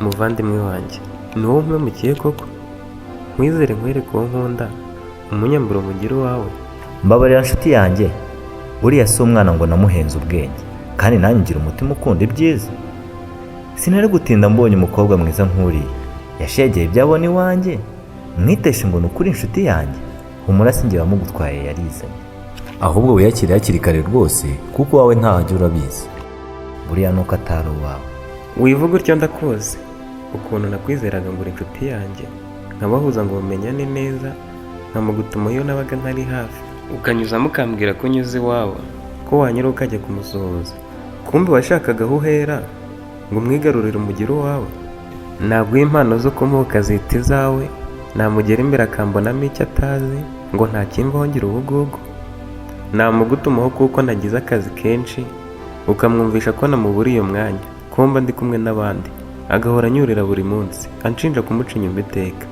muvandimwe wanjye, ni wowe umpemukiye koko? Nkwizere nkwereke uwo nkunda, umunyamburo mugira uwawe. Mbabarira nshuti yanjye, uriya si umwana ngo namuhenze ubwenge, kandi nanjye ngira umutima ukunda ibyiza. Sinari gutinda mbonye umukobwa mwiza nk'uriya, yashegeye ibyo abona iwanjye, mwiteshe ngo ni ukuri inshuti yanjye. Humura sinjye wamugutwaye yarizanye, ahubwo wiyakire hakiri kare rwose, kuko wawe ntahajya urabizi. buriya nuko atari uwawe. Wivuga utyo ndakuzi, ukuntu nakwizeraga ngo uri inshuti yanjye, nkabahuza ngo mumenyane neza, nkamugutuma iyo nabaga ntari hafi, ukanyuzamo ukambwira ko unyuze iwawe, ko wanyura ukajya kumusuhuza. Kumbe washakaga aho uhera ngo umwigarurire umugire uwawe. Naguha impano zo kumuha ukazita izawe, namugera imbere akambonamo icyo atazi, ngo ntakimvaho ngira ubugugu. Namugutumaho kuko nagize akazi kenshi, ukamwumvisha ko namuburiye umwanya, kumba ndi kumwe n'abandi, agahora anyurira buri munsi, anshinja kumuca inyuma iteka.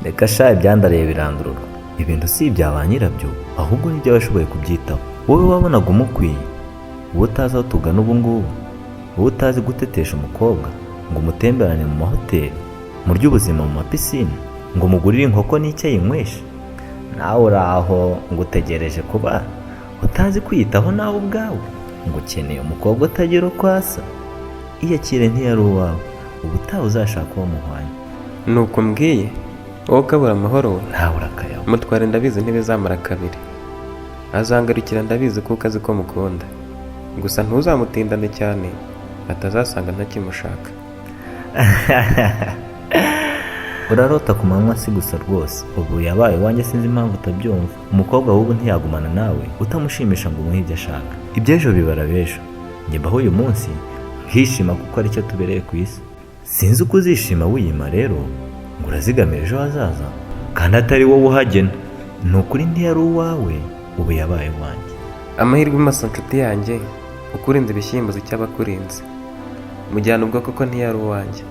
Reka sha ibyandariye birandurura, ibintu si ibya ba nyirabyo, ahubwo nibyo washoboye kubyitaho. Wowe wabonaga umukwiye, wowe utazi aho tugana ubu ngubu, wowe utazi gutetesha umukobwa ngo umutemberane mu mahoteli, murye ubuzima mu mapisine, ngo mugurire inkoko n'icyo yinywesha. Nawe uri aho ngo utegereje kuba utazi kwiyitaho nawe ubwawe, ngo ukeneye umukobwa utagira uko asa. Iyakire ntiyari uwawe, ubutaha uzashaka uwo muhwanye. Nuko mbwiye, wowe ukabura amahoro we, nawe urakayaho. mutware ndabizi ntibizamara kabiri, azangarukira ndabizi kuko azi ko mukunda. Gusa ntuzamutindane cyane, atazasanga ntakimushaka. Urarota ku manywa si gusa rwose, ubu yabaye wanjye sinzi impamvu utabyumva. Umukobwa w'ubu ntiyagumana nawe utamushimisha ngo umuhe ibyo ashaka. Iby'ejo bibara b'ejo, njye mbaho uyu munsi nkishima kuko aricyo tubereye ku isi. Sinzi uko uzishima wiyima rero ngo urazigamira ejo hazaza, kandi atari wowe uhagena. Ni ukuri ntiyari uwawe, ubu yabaye wanjye. Amahirwe masa nshuti yanjye, ukurinda ibishyimbo z'icyabakurinze. Mujyana ubwo koko ntiyari uwanjye.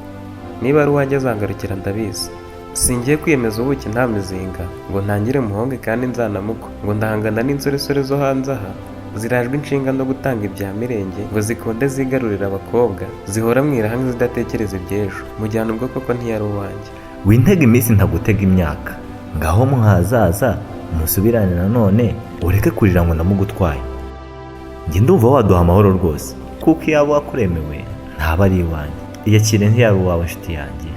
Niba ari uwanjye azangarukira ndabizi. Singiye kwiyemeza ubuki nta mizinga, ngo ntangire muhonge kandi nzanamukwa, ngo ndahangana n'insoresore zo hanze aha, zirajwe inshinga no gutanga ibya mirenge, ngo zikunde zigarurira abakobwa, zihora mwirahamwe zidatekereza iby'ejo. Mujyana ubwo koko ntiyari uwanjye. Wintega iminsi ntagutega imyaka, ngaho muhazaza musubirane nanone, ureke kurira ngo ndamugutwaye. Njye ndumva waduha amahoro rwose, kuko iyo abo wakuremewe ntaba ari iwanjye. Iyakire ntiyari uwawe nshuti yanjye.